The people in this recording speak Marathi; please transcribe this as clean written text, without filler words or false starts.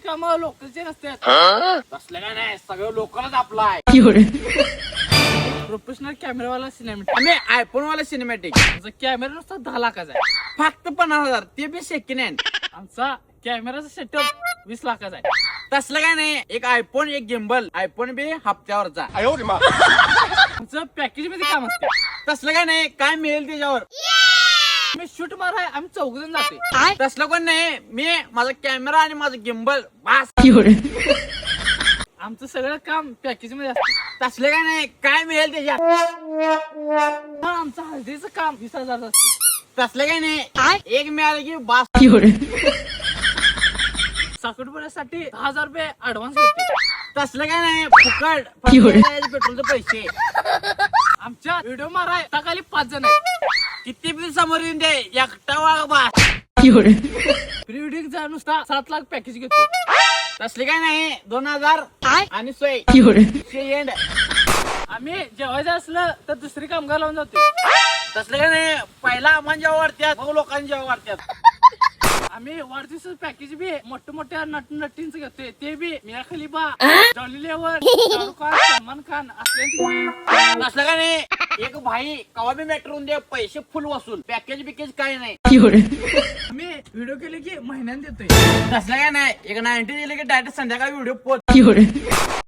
काम लोकलचे नसतात. तसलं काय नाही, सगळं लोकलच आपलं आहे. प्रोफेशनल कॅमेरावाला सिनेमॅटिक, आम्ही आयफोन वाला सिनेमॅटिक. आमचा कॅमेरा नुसता 10 लाखाचा आहे, फक्त 50,000, ते बी सेकंड हँड. आमचा कॅमेराचा सेटअप 20 लाखाचा आहे. तसलं काय नाही, एक आयफोन, एक गिम्बल. आयफोन बी हप्त्यावरचा. आमचं पॅकेज मध्ये काम असते. तसलं काय नाही, काय मिळेल त्याच्यावर. मी शूट माराय आम्ही 4 जण जाते. तसलं कोण नाही, मी, माझा कॅमेरा आणि माझं गिम्बल बस. आमचं सगळं काम पॅकेज मध्ये असतं. तसलं काय नाही, काय मिळेल त्याच्यात. आमचं हळदीचं काम 20,000 असतं. तसलं काय नाही, एक मिळालं की बस. साखरपुड्यासाठी 10,000 रुपये ऍडव्हान्स घेते. तसलं काय नाही, फुकट पेट्रोलचे पैसे. आमच्या व्हिडिओ माराय सकाळी 5 जण आहेत. किती बिल समोर येऊन दे, एकटा वाघ बस. प्री वेडिंग चा नुसता 7 लाख पॅकेज घेतो. तसले काय नाही, 2,000 आणि सोय. एंड. आम्ही जेवायचं असलं तर दुसरी कामगार लावून जातो. तसलं काय नाही, पहिला आम्हाला जेव्हा वाढत्यात, मग लोकांनी जेव्हा वाढत्यात. आम्ही वाढदिवस पॅकेज बी मोठ्या मोठ्या नटींच घेतोय. ते बी मिया खलिफा, जॉली लेवर, शाहरुख खान, सलमान खान असल्याची. असलं का नाही, एक भाई कवा बी मॅटर दे, पैसे फुल वसूल. पॅकेज बिकेज काय नाही. आम्ही व्हिडिओ केले की महिन्यात देतोय. तसलं काय नाही, एक 90 दिले की डायरेक्ट संध्याकाळी व्हिडिओ पोस्ट.